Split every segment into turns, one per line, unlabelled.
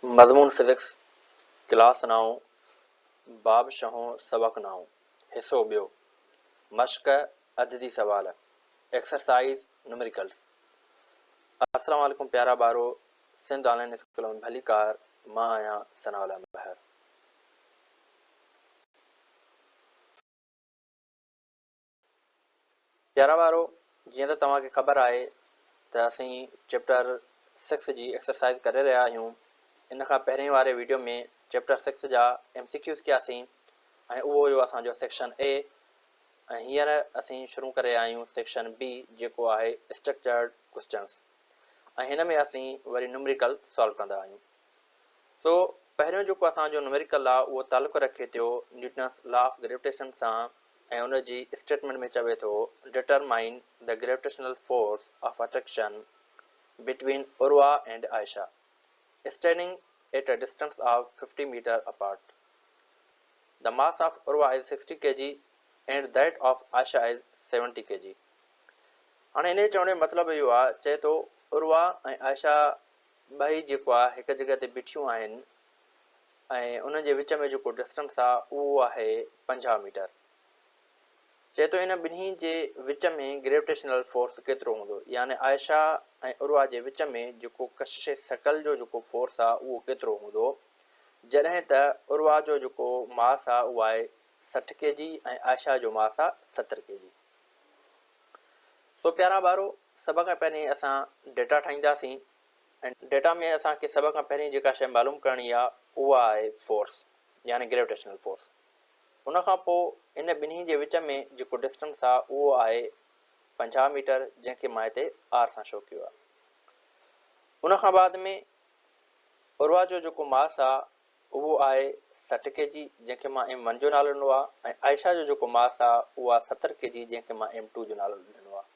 मज़मून physics class 9 बाब शहों सबक 9 हिस्सो ॿियो मश्क अददी सवाल एक्सरसाइज़ न्यूमेरिकल्स। अस्सलाम वालेकुम प्यारा ॿारो, सिंध ऑनलाइन स्कूल में भली कार। मां आहियां सनाउल्ला बहर। प्यारा ॿारो, जीअं त तव्हांखे ख़बर आहे त असीं चैप्टर 6 जी एक्सरसाइज़ करे रहिया आहियूं। इन खां पहिरें वारे वीडियो में चैप्टर 6 जा MCQs कयासीं ऐं उहो हुयो असांजो सेक्शन ए। ऐं हींअर असीं शुरू करे आहियूं सेक्शन बी, जेको आहे स्ट्रक्चर्ड क्वेश्चन्स। ऐं हिन में असीं वरी न्यूमेरिकल सॉल्व कंदा आहियूं। सो पहिरियों जेको असांजो न्यूमेरिकल आहे उहो तालुक़ु रखे थो न्यूटन्स लॉ ऑफ ग्रेविटेशन सां। ऐं उन जी स्टेटमेंट में चवे थो determine the gravitational force of attraction between Urwa and Ayesha standing at a distance of 50 metre apart. The mass of Urwa is 60 kg and that of Aisha is 70 kg। हाणे इन चवण जो मतिलबु इहो आहे, चए थो उर्वा ऐं आयशा ॿई जेको आहे हिकु जॻह ते बीठियूं आहिनि ऐं उन जे विच में जेको डिस्टेंस आहे उहो आहे 50 मीटर। चए थो इन ॿिन्ही जे विच में ग्रेविटेशनल फोर्स केतिरो हूंदो, यानी आयशा ऐं उर्वा जे विच में जेको कशिश सकल जो जेको फोर्स आहे उहो केतिरो हूंदो, जॾहिं त उर्वा जो जेको मास आहे उहो आहे 60 kg ऐं आयशा जो मास आहे 70 kg। तो प्यारा ॿारो, सभ खां पहिरीं असां डेटा ठाहींदासीं ऐं डेटा में असांखे सभ खां पहिरीं जेका शइ मालूम करणी आहे उहा आहे फोर्स, यानी ग्रेविटेशनल फोर्स। उन खां पोइ इन ॿिन्ही जे विच में जेको डिस्टेंस आहे उहो आहे 50 मीटर, जंहिंखे मां हिते आर सां शो कयो आहे। उन खां बाद में उर्वा जो जेको मास आहे उहो आहे 60 kg, जंहिंखे मां M1 जो नालो ॾिनो आहे, ऐं आयशा जो जेको मास आहे उहो आहे 70 kg, जंहिंखे मां M2 जो नालो ॾिनो आहे।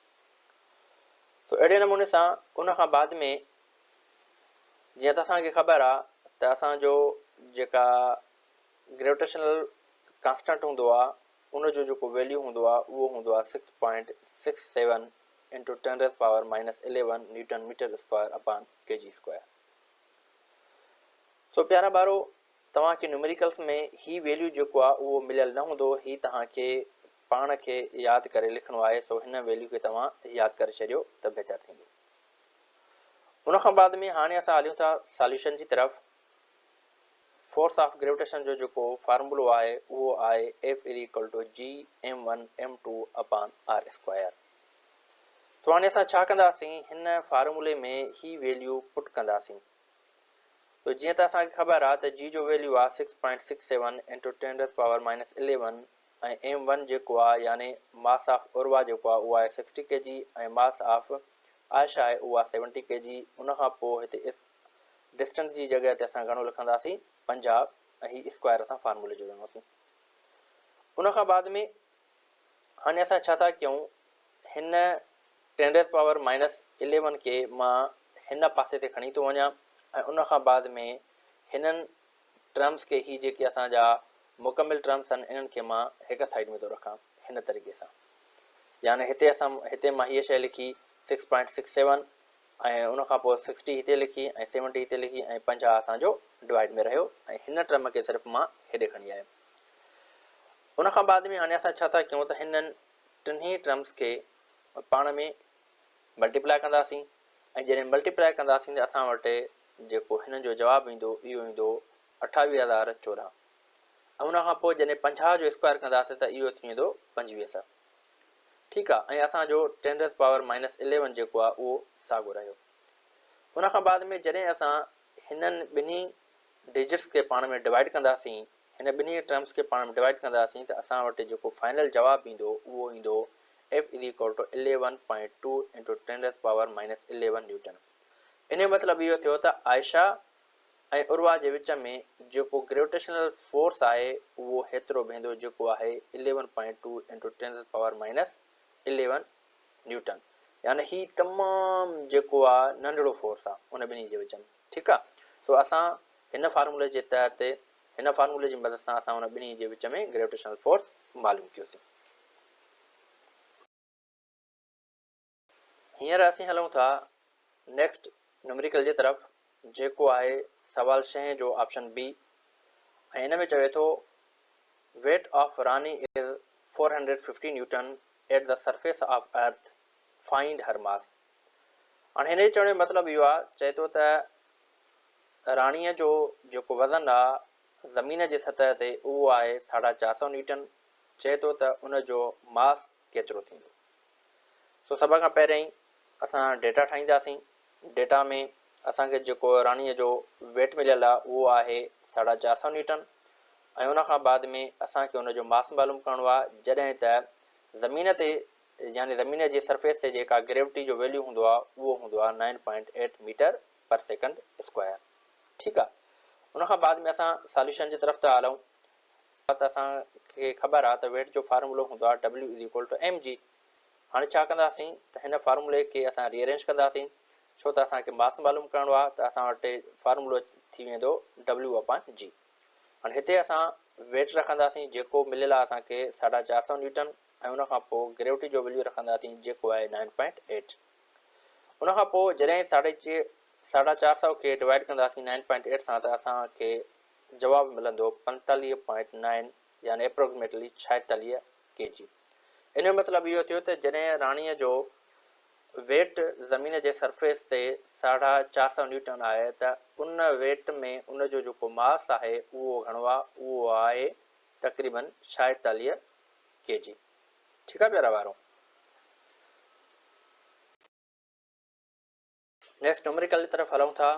तो अहिड़े नमूने सां उन खां बाद में जीअं त असांखे ख़बर आहे त असांजो जेका ग्रेविटेशनल कांस्टेंट हूंदो आहे उनजो जेको वैल्यू हूंदो आहे उहो हूंदो आहे 6.67 × 10⁻11 newton metre square upon kg square. So प्यारा ॿारो, तव्हांखे न्यूमेरिकल्स में ही वैल्यू जेको आहे उहो मिलियल न हूंदो, ही तव्हांखे पाण खे यादि करे लिखणो आहे। सो हिन वैल्यू खे तव्हां यादि करे छॾियो त बहितर थींदो। उन खां बाद में हाणे असां हलियूं था सॉल्यूशन जी तरफ़। फोर्स ऑफ ग्रेविटेशन जो जेको फार्मूलो आहे उहो आहे F = G(m1m2) upon r square. So हाणे असां छा कंदासीं, हिन फार्मूले में ही वैल्यू पुट कंदासीं। तो जीअं त असांखे ख़बर आहे त जी जो वैल्यू आहे 6.67 × 10⁻11 ऐं M1 जेको आहे यानी मास ऑफ उर्वा जेको आहे उहो आहे 60 kg ऐं मास ऑफ आयशा आहे उहा 70 kg। उन खां पोइ हिते डिस्टेंस जी जॻह ते असां घणो लिखंदासीं 50 ऐं ही स्क्वायर असां फार्मूले जो ॾिनोसीं। उन खां बाद में हाणे असां छा था कयूं, हिन 10⁻11 खे मां हिन पासे ते खणी थो वञा ऐं उन खां बाद में हिननि टर्म्स खे ही जेके असांजा मुकमिल टर्म्स आहिनि इन्हनि खे मां हिकु साइड में थो रखां हिन तरीक़े सां। यानी हिते मां हीअ शइ लिखी 6.67 ऐं उन खां पोइ 60 हिते लिखी ऐं 70 हिते लिखी ऐं 50 असांजो डिवाइड में रहियो ऐं हिन टर्म खे सिर्फ़ु मां हेॾे खणी आयुमि। उन खां बाद में हाणे असां छा था कयूं त हिननि टिनी टर्म्स खे पाण में मल्टीप्लाई कंदासीं ऐं जॾहिं मल्टीप्लाई कंदासीं त असां वटि जेको हिन जो जवाबु ईंदो इहो ईंदो 28,014। ऐं उन खां पोइ जॾहिं 50 जो स्क्वायर कंदासीं त इहो थी वेंदो 2500। ठीकु आहे, ऐं असांजो 10⁻11 जेको आहे उहो साॻियो रहियो। उन खां बाद में जॾहिं असां हिननि ॿिन्ही डिजिट्स खे पाण में डिवाइड कंदासीं, हिन ॿिन्ही टर्म्स खे पाण में डिवाइड कंदासीं त असां वटि जेको फाइनल जवाबु ईंदो उहो ईंदो F = 11.2 × 10⁻11 न्यूटन। इन जो मतिलबु इहो थियो त आयशा ऐं उर्वा जे विच में जेको ग्रेविटेशनल फोर्स आहे उहो हेतिरो वेंदो जेको आहे 11.2 × 10⁻11 न्यूटन। यानी ही तमामु जेको आहे नंढड़ो फोर्स आहे उन ॿिन्ही जे विच में। ठीकु आहे, सो असां हिन फार्मूले जे तहत हिन फार्मूले जी मदद सां असां उन ॿिन्ही जे विच में ग्रेविटेशनल फोर्स मालूम कयोसीं। हींअर असीं हलूं था नेक्स्ट न्यूमेरिकल जे तरफ़, जेको आहे सवाल 6 जो ऑप्शन बी। ऐं हिन में चवे थो weight of Rani is 450 newton at the surface of earth, find her mass. हाणे हिन जे चवण जो मतिलबु इहो आहे, चए थो त राणीअ जो जेको वज़न आहे ज़मीन जे सतह ते उहो आहे 450 न्यूटन। चए थो त उन जो मास केतिरो थींदो। सो सभ खां पहिरियों ई असां डेटा ठाहींदासीं। डेटा में असांखे जेको राणीअ जो वेट मिलियल आहे उहो आहे 450 न्यूटन। ऐं उन खां बाद में असांखे उन जो मास मालूम करिणो आहे, जॾहिं त ज़मीन ते यानी ज़मीन जी सरफेस ते जेका ग्रेविटी जो वैल्यू हूंदो आहे उहो हूंदो आहे 9.8 मीटर पर सेकंड स्क्वायर। ठीकु आहे। उन खां बाद में असां सॉल्यूशन जी तरफ़ था हलूं त असांखे ख़बर आहे त वेट जो फार्मूलो हूंदो आहे W is equal to mg। हाणे छा कंदासीं त हिन फार्मूले खे असां रीअरेंज कंदासीं, छो त असांखे मास मालूम करिणो आहे त असां वटि फार्मूलो थी वेंदो W/g। हाणे हिते असां वेट रखंदासीं जेको मिलियल आहे असांखे 450 न्यूटन, ऐं उन खां पोइ ग्रेविटी जो वैल्यू रखंदासीं जेको आहे 9.8। उन खां पोइ जॾहिं 450 खे डिवाइड कंदासीं 9.8 सां त असांखे जवाबु मिलंदो 45.9 यानी एप्रोक्सीमेटली 46 kg। इन जो मतिलबु इहो थियो त जॾहिं राणीअ जो वेट ज़मीन जे सरफेस ते 450 न्यूटन आहे त उन वेट में उन जो जेको मास आहे उहो घणो आहे, उहो आहे तक़रीबन 46 kg। ठीकु आहे प्यारा वारो। नेक्स्ट न्यूमेरिकल की तरफ हलूं था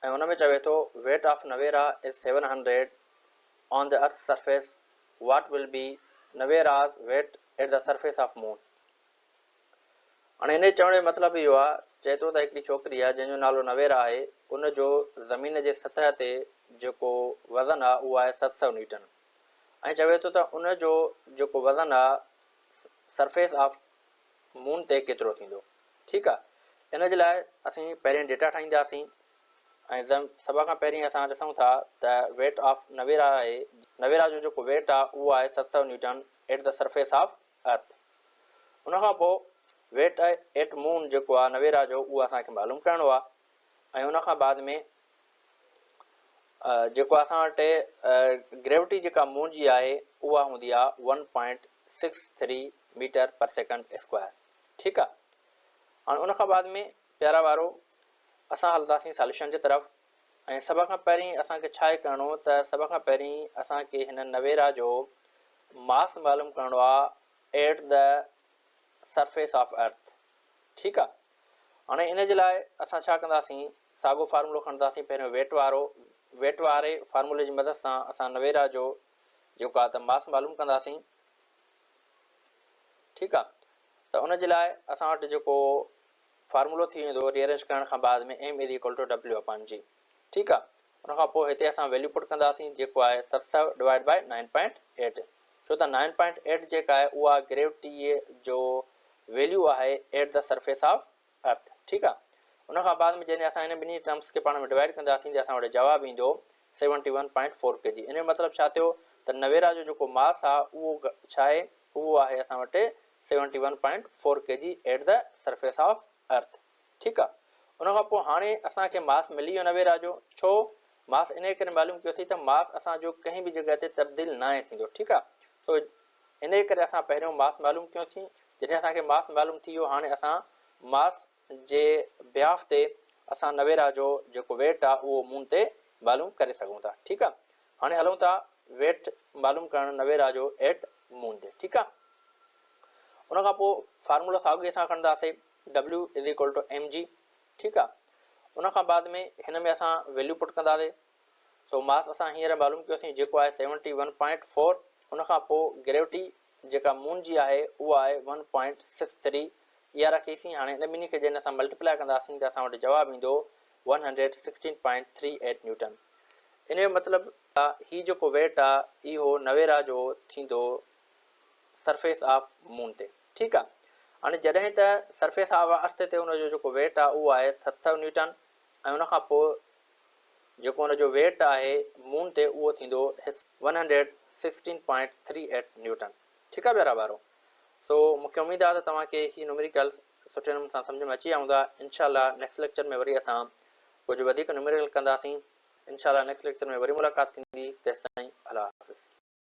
ऐं उन में चवे थो weight of Navera is 700 on the earth surface, what will be Navera's weight at the surface of moon. हाणे हिन चवण जो मतिलबु इहो आहे, चए थो त हिकिड़ी छोकिरी आहे जंहिंजो नालो नवेरा आहे, उन जो ज़मीन जे सतह ते जेको वज़न आहे उहो आहे 700 न्यूटन। ऐं चवे थो त उन जो जेको वज़न आहे सरफेस ऑफ मून ते केतिरो थींदो। ठीकु आहे। इन जे लाइ असीं पहिरियों डेटा ठाहींदासीं ऐं सभ खां पहिरीं असां ॾिसूं था त वेट ऑफ नवेरा आहे, नवेरा जो जेको वेट आहे उहो आहे 700 Newton at the surface of अर्थ। उन खां पोइ वेट एट मून जेको आहे नवेरा जो उहो असांखे मालूम करिणो आहे। ऐं उन खां बाद में जेको असां वटि ग्रेविटी जेका मून जी आहे उहा हूंदी आहे 1.63 मीटर पर सेकंड स्क्वायर। ठीकु आहे। हाणे उन खां बाद में प्यारा वारो असां हलंदासीं सॉल्यूशन जी तरफ़। ऐं सभ खां पहिरीं असांखे छा आहे करिणो त सभ खां पहिरीं असांखे हिन नवेरा जो मास मालूम करिणो आहे एट द सरफेस ऑफ अर्थ। ठीकु आहे। हाणे इन जे लाइ असां छा कंदासीं, साॻियो फार्मूलो खणंदासीं पहिरियों वेट वारे फार्मूले जी मदद सां असां नवेरा जो जेको आहे त मास मालूम कंदासीं। ठीकु आहे। त उन जे लाइ असां वटि जेको फार्मूलो थी वेंदो रीअरेंज करण खां बाद में m is equal two W/g। ठीकु आहे। उन खां पोइ हिते असां वैल्यू पुट कंदासीं जेको आहे 700 डिवाइड बाय 9.8, छो त 9.8 जेका आहे उहा ग्रेविटीअ जो वैल्यू आहे एट द सरफेस ऑफ अर्थ। ठीकु आहे। उन खां बाद में जॾहिं असां हिन ॿिन्ही टर्म्स खे पाण में डिवाइड कंदासीं त असां वटि जवाबु ईंदो 71.4 kg। इन जो मतिलबु छा थियो त नवेरा जो जेको मास आहे उहो छा आहे, उहो आहे असां वटि 71.4 kg eight the surface of अर्थ। ठीकु आहे। उन खां पोइ हाणे असांखे मास मिली वियो नवेरा जो, छो मास इन करे मालूम कयोसीं त मास असांजो कंहिं बि जॻह ते तब्दील न आहे थींदो। ठीकु आहे। सो इन करे असां पहिरियों मास मालूम कयोसीं। जॾहिं असांखे मास मालूम थी वियो हाणे असां मास जे बिहाफ ते असां नवेरा जो जेको वेट आहे उहो मून ते मालूम करे सघूं था। ठीकु आहे। हाणे हलूं था वेट मालूम करणु नवेरा जो एट मून ते। ठीकु आहे। उन खां पोइ फार्मूलो साॻिए सां खणंदासीं W is equal to mg। ठीकु आहे। उन खां बाद में हिन में असां वैल्यू पुट कंदासीं। सो मास असां हींअर मालूम कयोसीं जेको आहे 71.4। उन खां पोइ ग्रेविटी जेका मून जी आहे उहा आहे 1.63 इहा रखीसीं। हाणे इन ॿिन्ही खे जॾहिं असां मल्टीप्लाई कंदासीं त असां वटि जवाबु ईंदो 116.38 न्यूटन। इन जो मतिलबु हीउ जेको वेट आहे इहो नवेरा जो थींदो सरफेस ऑफ मून ते। ठीकु आहे। हाणे जॾहिं त सरफेस ऑफ अर्थ ते हुनजो जेको वेट आहे उहो आहे 700 न्यूटन ऐं उन खां पोइ जेको हुनजो वेट आहे मून ते उहो थींदो 116.38 न्यूटन। ठीकु आहे प्यारा वारो। सो मूंखे उमेदु आहे त तव्हांखे हीउ न्यूमेरिकल सुठे नमूने सां सम्झ में अची विया हूंदा। इनशाला नेक्स्ट लेक्चर में वरी असां कुछ वधीक न्यूमेरिकल कंदासीं। इंशाल्लाह नेक्स्ट लेक्चर में वरी मुलाक़ात थींदी। तेसिताईं